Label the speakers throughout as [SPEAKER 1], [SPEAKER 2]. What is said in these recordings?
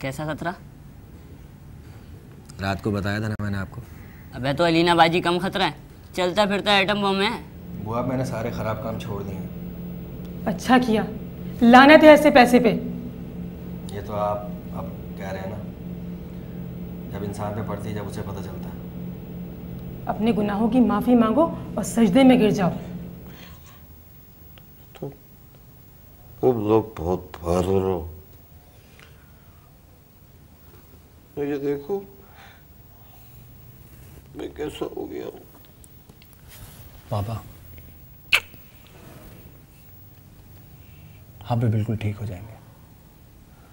[SPEAKER 1] कैसा खतरा?
[SPEAKER 2] रात को बताया था ना मैंने आपको।
[SPEAKER 1] अबे तो अलीना बाजी कम खतरा है, चलता फिरता एटम बम है।
[SPEAKER 2] बुआ मैंने सारे खराब काम छोड़ दिए हैं।
[SPEAKER 3] अच्छा किया, लानत है ऐसे पैसे पे।
[SPEAKER 2] ये तो आप अब कह रहे हैं ना, जब इंसान पे पड़ती है जब उसे पता चलता है।
[SPEAKER 3] अपने गुनाहों की माफी मांगो और सजदे में गिर जाओ।
[SPEAKER 4] तुम लोग बहुत बहादुर हो। ये देखो मैं कैसा हो गया हूँ।
[SPEAKER 5] पापा आप भी बिल्कुल ठीक हो जाएंगे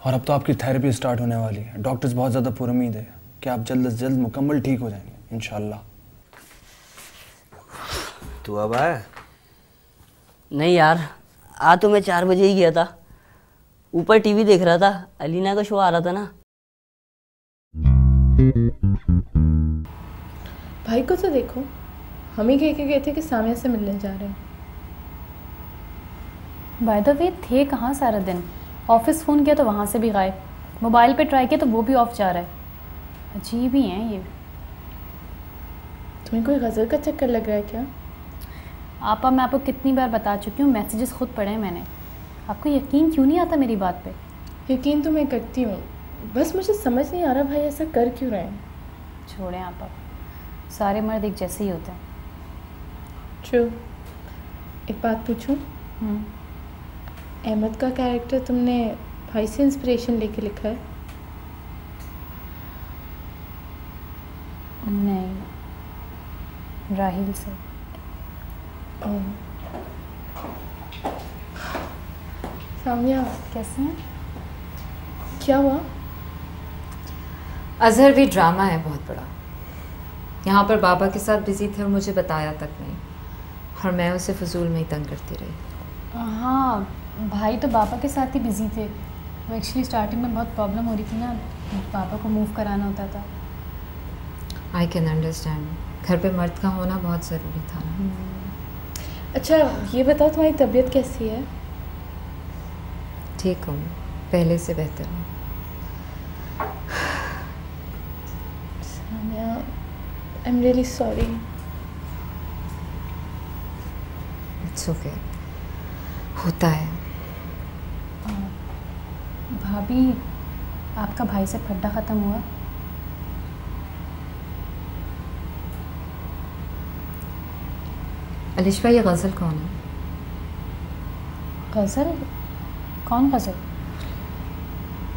[SPEAKER 5] और अब तो आपकी थेरेपी स्टार्ट होने वाली है। डॉक्टर्स बहुत ज़्यादा पुरुमीद है कि आप जल्द से जल्द मुकम्मल ठीक हो जाएंगे इंशाल्लाह।
[SPEAKER 2] तू अब आया?
[SPEAKER 1] नहीं यार, आ तो मैं 4 बजे ही गया था। ऊपर टीवी देख रहा था, अलीना का शो आ रहा था ना।
[SPEAKER 6] भाई को तो देखो, हम ही कह के गए थे कि सामिया से मिलने जा रहे हैं।
[SPEAKER 7] बाय द वे थे कहाँ सारा दिन? ऑफिस फ़ोन किया तो वहाँ से भी गायब, मोबाइल पे ट्राई किया तो वो भी ऑफ जा रहा है। अजीब ही हैं ये।
[SPEAKER 6] तुम्हें कोई गज़ल का चक्कर लग रहा है क्या?
[SPEAKER 7] आपा मैं आपको कितनी बार बता चुकी हूँ, मैसेजेस खुद पढ़े हैं मैंने। आपको यकीन क्यों नहीं आता मेरी बात पे?
[SPEAKER 6] यकीन तो मैं करती हूँ, बस मुझे समझ नहीं आ रहा भाई ऐसा कर क्यों रहे हैं।
[SPEAKER 7] छोड़ें आपा, सारे मर्द एक जैसे ही होते हैं।
[SPEAKER 6] ट्रू। एक बात पूछूं? अहमद का कैरेक्टर तुमने भाई से इंस्पिरेशन लेके लिखा है?
[SPEAKER 7] नहीं, राहिल से।
[SPEAKER 6] सामिया
[SPEAKER 7] कैसे हैं?
[SPEAKER 6] क्या हुआ?
[SPEAKER 8] अजहर भी ड्रामा है बहुत बड़ा। यहाँ पर बाबा के साथ बिजी थे और मुझे बताया तक नहीं, और मैं उसे फजूल में ही तंग करती रही।
[SPEAKER 7] हाँ, भाई तो बाबा के साथ ही बिजी थे। वो एक्चुअली स्टार्टिंग में बहुत प्रॉब्लम हो रही थी ना, पापा को मूव कराना होता था।
[SPEAKER 8] आई कैन अंडरस्टैंड, घर पे मर्द का होना बहुत ज़रूरी था ना।
[SPEAKER 6] अच्छा ये बताओ तुम्हारी तबीयत कैसी है?
[SPEAKER 8] ठीक हूँ, पहले से बेहतर हूँ।
[SPEAKER 6] Samia, I am really sorry.
[SPEAKER 8] It's okay, होता है।
[SPEAKER 7] भाभी, आपका भाई से फड्डा ख़त्म हुआ?
[SPEAKER 8] अलिशा, ये गज़ल कौन है?
[SPEAKER 7] गज़ल? कौन गज़ल?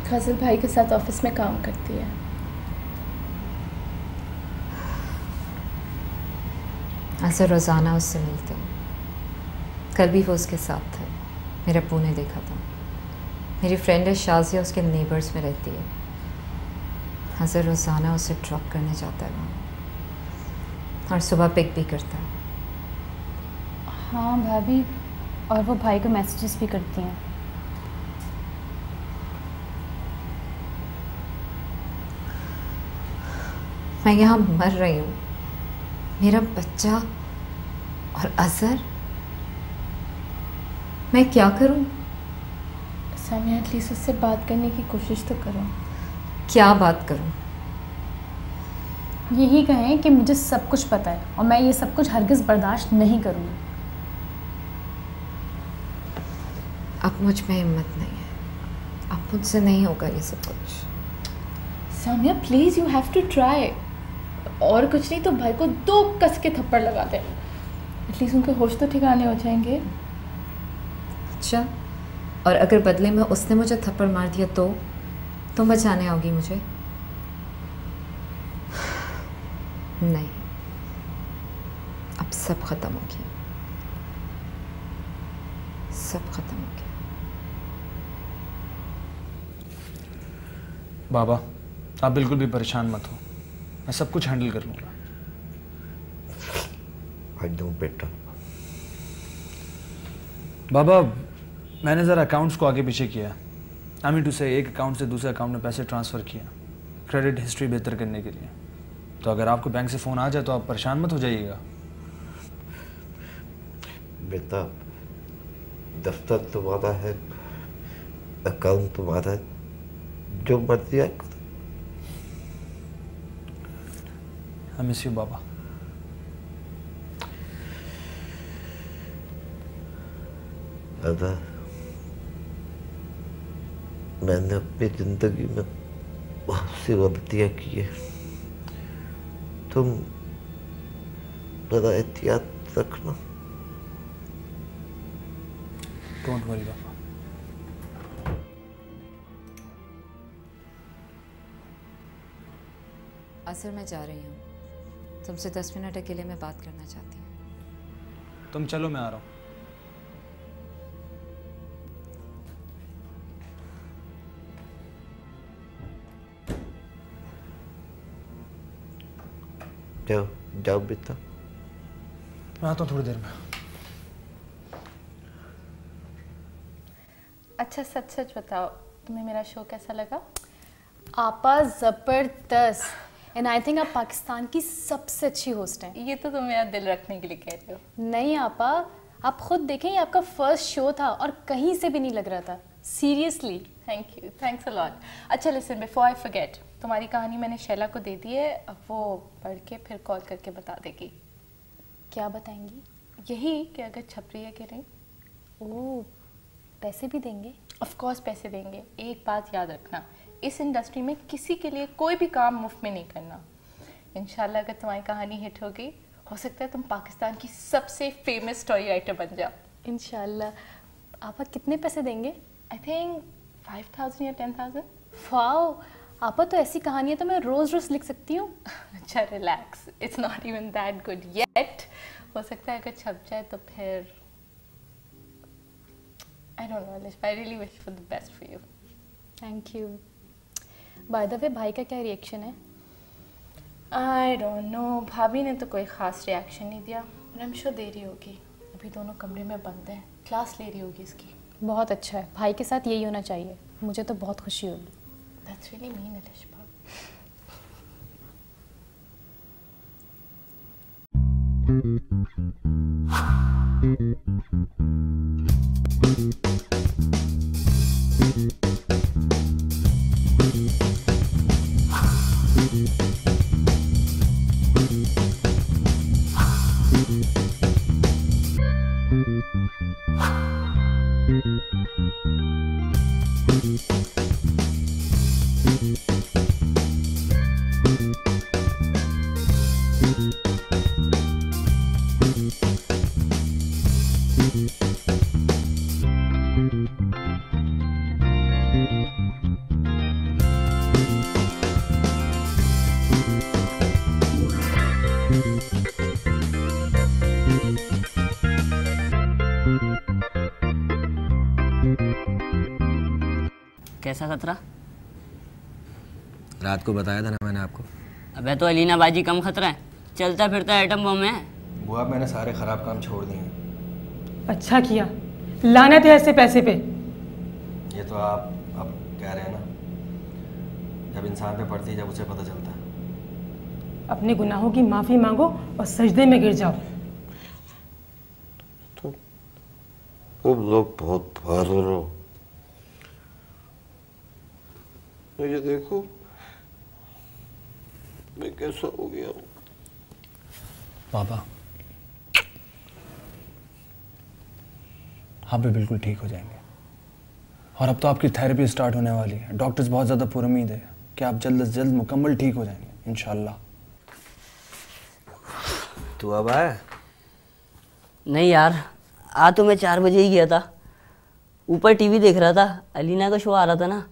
[SPEAKER 6] गज़ल भाई के साथ ऑफिस में काम करती है।
[SPEAKER 8] ऐसे रोज़ाना उससे मिलते हैं। कल भी वो उसके साथ थे, मेरे अब्बू ने देखा था। मेरी फ्रेंड है शाजिया, उसके नेबर्स में रहती है। हज़र रोज़ाना उसे ड्रॉप करने जाता है वहाँ, और सुबह पिक भी करता है।
[SPEAKER 7] हाँ भाभी, और वो भाई को मैसेजेस भी करती हैं।
[SPEAKER 8] मैं यहाँ मर रही हूँ, मेरा बच्चा और अजहर, मैं क्या करूँ?
[SPEAKER 6] सामिया एटलीस्ट उससे बात करने की कोशिश तो करो।
[SPEAKER 8] क्या बात करूँ?
[SPEAKER 7] यही कहें कि मुझे सब कुछ पता है और मैं ये सब कुछ हरगिज़ बर्दाश्त नहीं करूँगी।
[SPEAKER 8] अब मुझ में हिम्मत नहीं है, अब मुझसे नहीं होगा ये सब कुछ।
[SPEAKER 6] Samia please, you have to try. और कुछ नहीं तो भाई को 2 कस के थप्पड़ लगा दे, एटलीस्ट उनके होश तो ठिकाने हो जाएंगे।
[SPEAKER 8] अच्छा, और अगर बदले में उसने मुझे थप्पड़ मार दिया तो तुम बचाने आओगी मुझे? नहीं, अब सब ख़त्म हो गया। सब खत्म हो गया।
[SPEAKER 5] बाबा, आप बिल्कुल भी परेशान मत हो, मैं सब कुछ हैंडल कर लूँगा।
[SPEAKER 4] आई नो बेटा।
[SPEAKER 5] बाबा, मैंने ज़रा अकाउंट्स को आगे पीछे किया। आई मीन टू से एक अकाउंट से दूसरे अकाउंट में पैसे ट्रांसफ़र किया, क्रेडिट हिस्ट्री बेहतर करने के लिए। तो अगर आपको बैंक से फ़ोन आ जाए तो आप परेशान मत हो जाइएगा।
[SPEAKER 4] बेटा, दफ्तर तुम्हारा है, अकाउंट तुम्हारा है, जो मर्जी है करो।
[SPEAKER 5] आई मिस यू बाबा।
[SPEAKER 4] दादा, मैंने अपनी जिंदगी में बहुत सी गलतियाँ की है। तुम बड़ा एहतियात रखना।
[SPEAKER 5] डोंट वरी बाबा।
[SPEAKER 8] असर मैं जा रही हूँ, तुमसे 10 मिनट अकेले में बात करना चाहती हूँ।
[SPEAKER 5] तुम चलो, मैं आ रहा हूँ।
[SPEAKER 4] जाओ जाओ बेटा।
[SPEAKER 5] मैं आता हूँ थोड़ी देर में।
[SPEAKER 6] अच्छा सच सच बताओ, तुम्हें मेरा शो कैसा लगा?
[SPEAKER 7] आपा ज़बरदस्त। एंड आई थिंक आप पाकिस्तान की सबसे अच्छी होस्ट हैं।
[SPEAKER 6] ये तो तुम मेरा दिल रखने के लिए कह रहे हो।
[SPEAKER 7] नहीं आपा, आप खुद देखें, ये आपका फर्स्ट शो था और कहीं से भी नहीं लग रहा था। Seriously.
[SPEAKER 6] Thank you, thanks a lot. अच्छा लिसन, बिफोर आई फॉरगेट, तुम्हारी कहानी मैंने शैला को दे दी है, अब वो पढ़ के फिर कॉल करके बता देगी।
[SPEAKER 7] क्या बताएंगी?
[SPEAKER 6] यही कि अगर छप रही है कि नहीं।
[SPEAKER 7] ओह, पैसे भी देंगे?
[SPEAKER 6] ऑफ कोर्स पैसे देंगे। एक बात याद रखना, इस इंडस्ट्री में किसी के लिए कोई भी काम मुफ्त में नहीं करना। इंशाल्लाह अगर तुम्हारी कहानी हिट होगी, हो सकता है तुम पाकिस्तान की सबसे फेमस स्टोरी राइटर बन जाओ।
[SPEAKER 7] इंशाल्लाह। आपा कितने पैसे देंगे?
[SPEAKER 6] आई थिंक 5,000 या 10,000।
[SPEAKER 7] वाओ, आपा तो ऐसी कहानियाँ तो मैं रोज़ रोज़ लिख सकती हूँ।
[SPEAKER 6] अच्छा relax, it's not even that good yet. हो सकता है अगर छप जाए तो फिर I don't know Alish, I really wish for the best for you.
[SPEAKER 7] Thank you. By the way, भाई का क्या रिएक्शन है?
[SPEAKER 6] आई डोंट नो, भाभी ने तो कोई ख़ास रिएक्शन नहीं दिया, और I'm sure दे रही होगी। अभी दोनों कमरे में बंद हैं, क्लास ले रही होगी इसकी।
[SPEAKER 7] बहुत अच्छा है, भाई के साथ यही होना चाहिए। मुझे तो बहुत खुशी होगी।
[SPEAKER 6] That's really mean Alish.
[SPEAKER 1] कैसा खतरा?
[SPEAKER 2] रात को बताया था ना मैंने आपको।
[SPEAKER 1] अबे तो अलीना बाजी कम खतरा है, चलता फिरता एटम बम है।
[SPEAKER 2] बुआ, मैंने सारे ख़राब काम छोड़ दिए हैं।
[SPEAKER 3] अच्छा किया, लानत है ऐसे पैसे पे।
[SPEAKER 2] ये तो आप अब कह रहे हैं ना, जब इंसान पे पड़ती है जब उसे पता चलता है।
[SPEAKER 3] अपने गुनाहों की माफ़ी मांगो और सजदे में गिर जाओ।
[SPEAKER 4] तुम लोग बहुत बहादुर हो। मुझे देखो, मैं कैसा हो गया हूँ।
[SPEAKER 5] बाबा, आप भी बिल्कुल ठीक हो जाएंगे। और अब तो आपकी थेरेपी स्टार्ट होने वाली है। डॉक्टर्स बहुत ज़्यादा पुरुमीद है कि आप जल्द से जल्द मुकम्मल ठीक हो जाएंगे इंशाल्लाह।
[SPEAKER 2] तू अब आया?
[SPEAKER 1] नहीं यार, आ तो मैं 4 बजे ही गया था। ऊपर टीवी देख रहा था, अलीना का शो आ रहा था ना।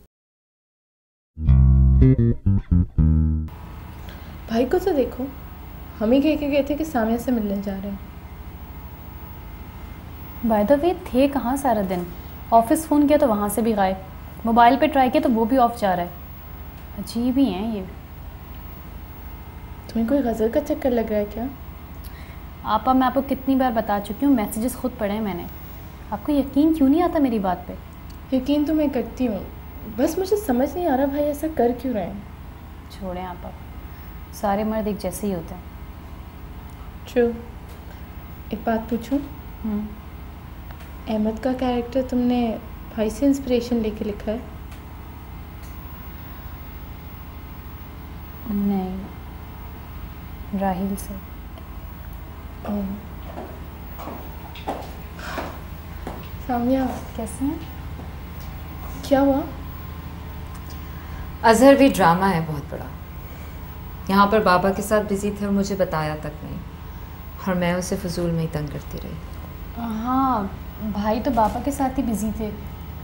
[SPEAKER 6] भाई को तो देखो, हम ही कह के गए थे कि सामिया से मिलने जा रहे हैं।
[SPEAKER 7] बाय द वे थे कहाँ सारा दिन? ऑफिस फ़ोन किया तो वहाँ से भी गायब, मोबाइल पे ट्राई किया तो वो भी ऑफ जा रहा है। अजीब ही हैं ये।
[SPEAKER 6] तुम्हें कोई गज़ल का चक्कर लग रहा है क्या?
[SPEAKER 7] आपा मैं आपको कितनी बार बता चुकी हूँ, मैसेजेस खुद पढ़े हैं मैंने। आपको यकीन क्यों नहीं आता मेरी बात पे?
[SPEAKER 6] यकीन तो मैं करती हूँ, बस मुझे समझ नहीं आ रहा भाई ऐसा कर क्यों रहे हैं।
[SPEAKER 7] छोड़ें आपा, सारे मर्द एक जैसे ही होते हैं।
[SPEAKER 6] ट्रू। एक बात पूछूं? अहमद का कैरेक्टर तुमने भाई से इंस्पिरेशन लेके लिखा है?
[SPEAKER 7] नहीं, राहिल से।
[SPEAKER 6] ओह। सामिया,
[SPEAKER 7] कैसे हैं?
[SPEAKER 6] क्या हुआ?
[SPEAKER 8] अजहर भी ड्रामा है बहुत बड़ा। यहाँ पर बाबा के साथ बिजी थे और मुझे बताया तक नहीं, और मैं उसे फजूल में ही तंग करती रही।
[SPEAKER 7] हाँ, भाई तो पापा के साथ ही बिज़ी थे।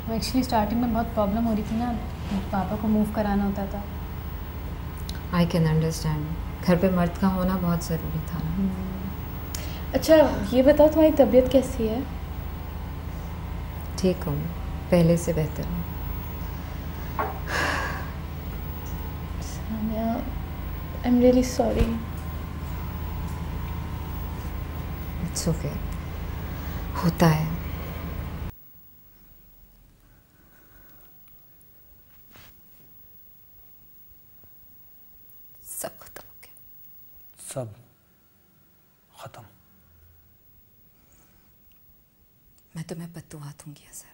[SPEAKER 7] वो एक्चुअली स्टार्टिंग में बहुत प्रॉब्लम हो रही थी ना, पापा को मूव कराना होता था।
[SPEAKER 8] आई कैन अंडरस्टैंड, घर पे मर्द का होना बहुत ज़रूरी था ना।
[SPEAKER 6] अच्छा ये बताओ तुम्हारी तबीयत कैसी है?
[SPEAKER 8] ठीक हूँ, पहले से बेहतर हूँ।
[SPEAKER 6] Samia, I am really sorry.
[SPEAKER 8] It's okay, होता है। सब खत्म हो गया।
[SPEAKER 5] सब खत्म।
[SPEAKER 8] मैं तुम्हें बद्दुआ दूंगी अजहर।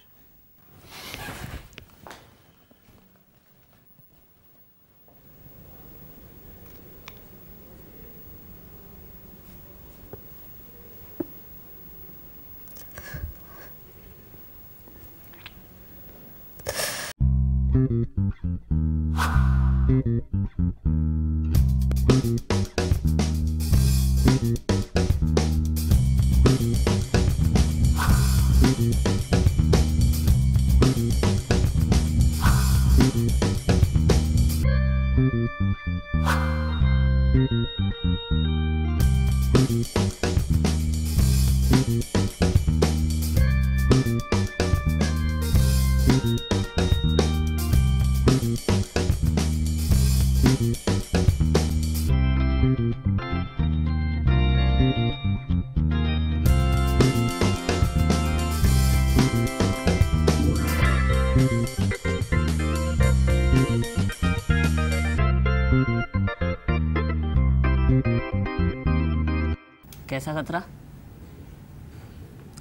[SPEAKER 1] कैसा खतरा?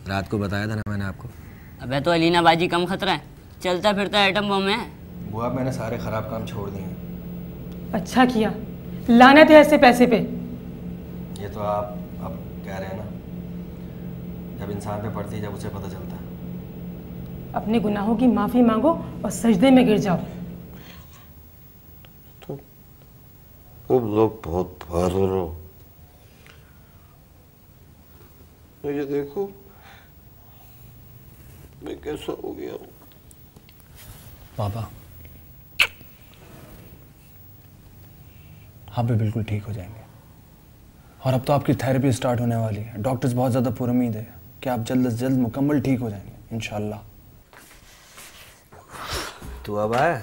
[SPEAKER 2] रात को बताया था ना मैंने आपको।
[SPEAKER 1] अबे तो अलीना बाजी कम खतरा है, चलता फिरता एटम बम है।
[SPEAKER 2] वो अब मैंने सारे ख़राब काम छोड़ दिए हैं।
[SPEAKER 3] अच्छा किया, लानत है ऐसे पैसे पे।
[SPEAKER 2] ये तो आप अब कह रहे हैं ना, जब इंसान पे पड़ती है जब उसे पता चलता है।
[SPEAKER 3] अपने गुनाहों की माफ़ी मांगो और सजदे में गिर जाओ।
[SPEAKER 4] तुम लोग बहुत बहादुर हो। मुझे देखो, मैं कैसा हो गया हूँ।
[SPEAKER 5] पापा, आप भी बिल्कुल ठीक हो जाएंगे। और अब तो आपकी थेरेपी स्टार्ट होने वाली है। डॉक्टर्स बहुत ज़्यादा पुरुमीद है कि आप जल्द से जल्द मुकम्मल ठीक हो जाएंगे इंशाल्लाह।
[SPEAKER 2] तू अब आया?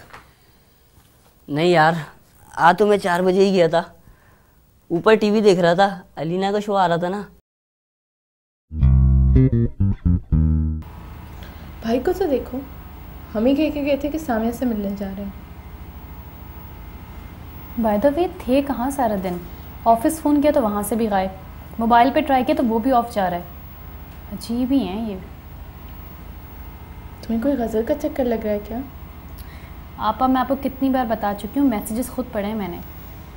[SPEAKER 1] नहीं यार, आ तो मैं 4 बजे ही गया था। ऊपर टीवी देख रहा था, अलीना का शो आ रहा था ना।
[SPEAKER 6] भाई को तो देखो, हम ही कह के गए थे कि सामिया से मिलने जा रहे हैं।
[SPEAKER 7] बाय द वे थे कहाँ सारा दिन? ऑफिस फ़ोन किया तो वहाँ से भी गायब, मोबाइल पे ट्राई किया तो वो भी ऑफ जा रहा है। अजीब ही हैं ये।
[SPEAKER 6] तुम्हें कोई गज़ल का चक्कर लग रहा है क्या?
[SPEAKER 7] आपा मैं आपको कितनी बार बता चुकी हूँ, मैसेजेस खुद पढ़े हैं मैंने।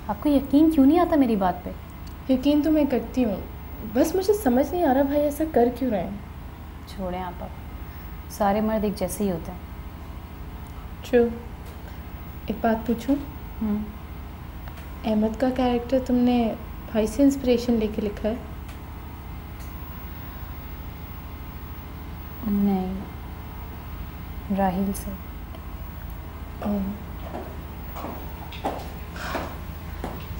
[SPEAKER 7] आपको यकीन क्यों नहीं आता मेरी बात पे?
[SPEAKER 6] यकीन तो मैं करती हूँ, बस मुझे समझ नहीं आ रहा भाई ऐसा कर क्यों रहे हैं।
[SPEAKER 7] छोड़ें आपा, सारे मर्द एक जैसे ही होते हैं।
[SPEAKER 6] ट्रू। एक बात पूछूं? अहमद का कैरेक्टर तुमने भाई से इंस्पिरेशन लेके लिखा है?
[SPEAKER 7] नहीं, राहिल से।
[SPEAKER 6] ओह।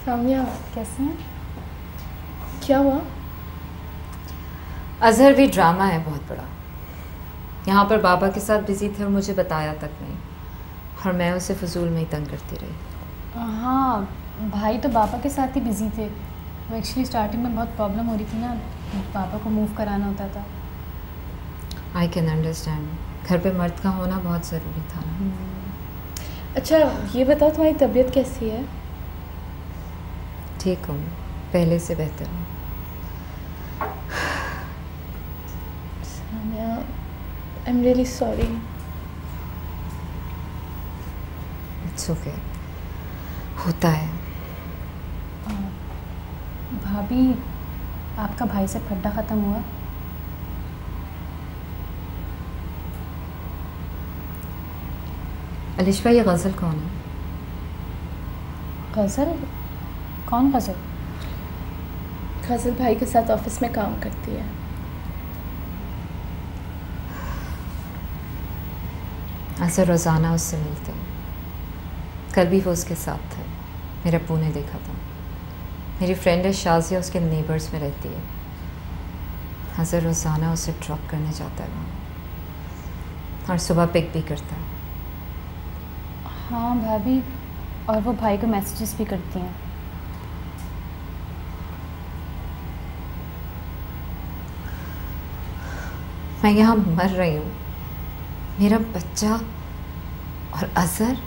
[SPEAKER 6] सामिया,
[SPEAKER 7] कैसे हैं?
[SPEAKER 6] क्या हुआ?
[SPEAKER 8] अजहर भी ड्रामा है बहुत बड़ा। यहाँ पर बाबा के साथ बिजी थे और मुझे बताया तक नहीं, और मैं उसे फजूल में ही तंग करती रही।
[SPEAKER 7] हाँ, भाई तो बाबा के साथ ही बिजी थे। वो एक्चुअली स्टार्टिंग में बहुत प्रॉब्लम हो रही थी ना, पापा को मूव कराना होता था।
[SPEAKER 8] आई कैन अंडरस्टैंड, घर पे मर्द का होना बहुत ज़रूरी था ना।
[SPEAKER 6] अच्छा ये बताओ तुम्हारी तबीयत कैसी है?
[SPEAKER 8] ठीक हूँ, पहले से बेहतर हूँ।
[SPEAKER 6] Samia, I am really sorry.
[SPEAKER 8] It's okay, होता है।
[SPEAKER 7] भाभी, आपका भाई से फड्डा ख़त्म हुआ?
[SPEAKER 8] अलिशा, ये गज़ल कौन है?
[SPEAKER 7] गज़ल? कौन गज़ल?
[SPEAKER 6] गज़ल भाई के साथ ऑफिस में काम करती है।
[SPEAKER 8] ऐसे रोज़ाना उससे मिलते हैं। कल भी वो उसके साथ थे, मेरे अब्बू ने देखा था। मेरी फ्रेंड है शाजिया, उसके नेबर्स में रहती है। हज़र रोज़ाना उसे ड्रॉप करने जाता है वहाँ, और सुबह पिक भी करता है।
[SPEAKER 7] हाँ भाभी, और वो भाई को मैसेजेस भी करती हैं।
[SPEAKER 8] मैं यहाँ मर रही हूँ, मेरा बच्चा और अजहर।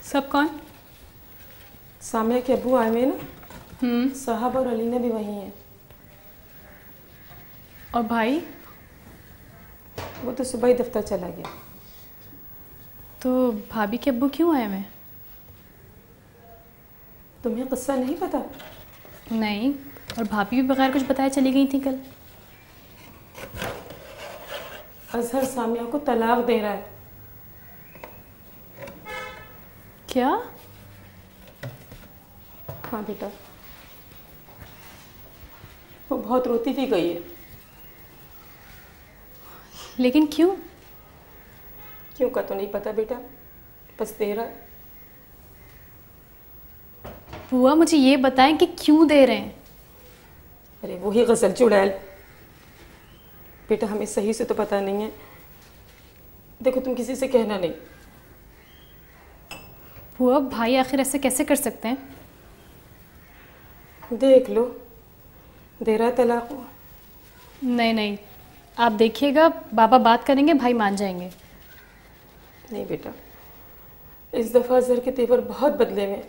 [SPEAKER 3] सब कौन? सामिया के अब्बू आए हुए ना, साहब और अलीना भी वहीं हैं।
[SPEAKER 7] और भाई?
[SPEAKER 3] वो तो सुबह ही दफ्तर चला गया।
[SPEAKER 7] तो भाभी के अब्बू क्यों आए हुए?
[SPEAKER 3] तुम्हें किस्सा नहीं पता?
[SPEAKER 7] नहीं, और भाभी भी बगैर कुछ बताए चली गई थी कल।
[SPEAKER 3] अजहर सामिया को तलाक दे रहा है।
[SPEAKER 7] क्या?
[SPEAKER 3] हाँ बेटा, वो बहुत रोती भी गई है।
[SPEAKER 7] लेकिन क्यों?
[SPEAKER 3] क्यों का तो नहीं पता बेटा, बस दे रहा है।
[SPEAKER 7] बुआ, मुझे ये बताएं कि क्यों दे रहे हैं?
[SPEAKER 3] अरे वही गज़ल चुड़ैल। बेटा हमें सही से तो पता नहीं है, देखो तुम किसी से कहना नहीं।
[SPEAKER 7] बुआ, भाई आखिर ऐसे कैसे कर सकते हैं?
[SPEAKER 3] देख लो, दे रहा है तलाक।
[SPEAKER 7] नहीं नहीं, आप देखिएगा, बाबा बात करेंगे, भाई मान जाएंगे।
[SPEAKER 3] नहीं बेटा, इस दफ़ा अजहर के तेवर बहुत बदले में।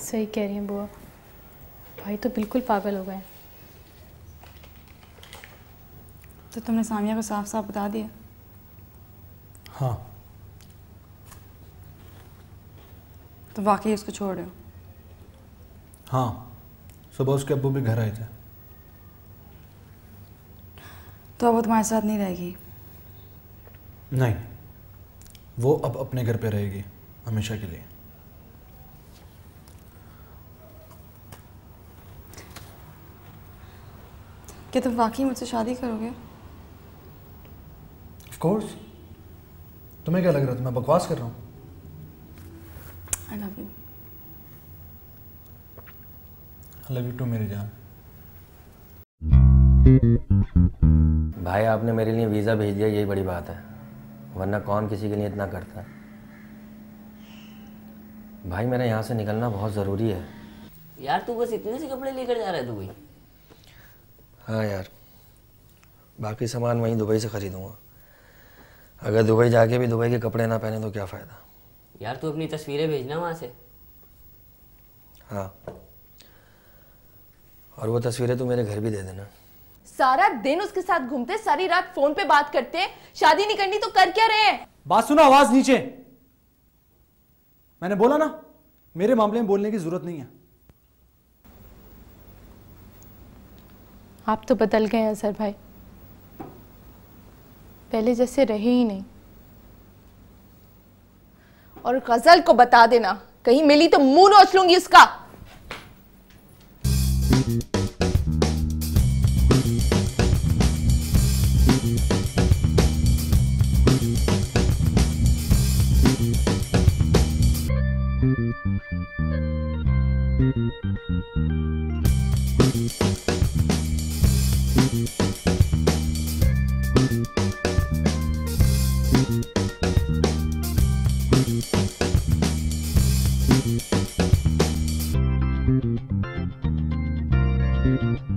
[SPEAKER 7] सही कह रही हैं बुआ, भाई तो बिल्कुल पागल हो गए।
[SPEAKER 9] तो तुमने सामिया को साफ साफ बता दिया?
[SPEAKER 5] हाँ।
[SPEAKER 9] तो वाकई उसको छोड़ रहे हो?
[SPEAKER 5] हाँ, सुबह उसके अब्बू भी घर आए थे।
[SPEAKER 9] तो अब वो तुम्हारे साथ नहीं रहेगी?
[SPEAKER 5] नहीं, वो अब अपने घर पे रहेगी हमेशा के लिए।
[SPEAKER 9] क्या तुम वाकई मुझसे शादी करोगे?
[SPEAKER 5] Of course. तुम्हें क्या लग रहा था मैं बकवास कर रहा हूँ?
[SPEAKER 9] I love you.
[SPEAKER 5] I love you too मेरी जान।
[SPEAKER 2] भाई आपने मेरे लिए वीज़ा भेज दिया, यही बड़ी बात है, वरना कौन किसी के लिए इतना करता है। भाई मेरा यहाँ से निकलना बहुत ज़रूरी है।
[SPEAKER 1] यार तू बस इतने से कपड़े लेकर जा रहा है दुबई?
[SPEAKER 2] हाँ यार, बाकी सामान वहीं दुबई से ख़रीदूँगा। अगर दुबई जाके भी दुबई के कपड़े ना पहने तो क्या फ़ायदा।
[SPEAKER 1] यार तू अपनी तस्वीरें भेजना वहाँ से।
[SPEAKER 2] हाँ, और वो तस्वीरें तू मेरे घर भी दे देना।
[SPEAKER 6] सारा दिन उसके साथ घूमते, सारी रात फोन पे बात करते, शादी नहीं करनी तो कर क्या रहे हैं?
[SPEAKER 5] बात सुनो, आवाज नीचे। मैंने बोला ना, मेरे मामले में बोलने की जरूरत नहीं है।
[SPEAKER 6] आप तो बदल गए हैं सर भाई, पहले जैसे रहे ही नहीं। और गजल को बता देना, कहीं मिली तो मुंह नोच लूंगी उसका।
[SPEAKER 10] Thank you.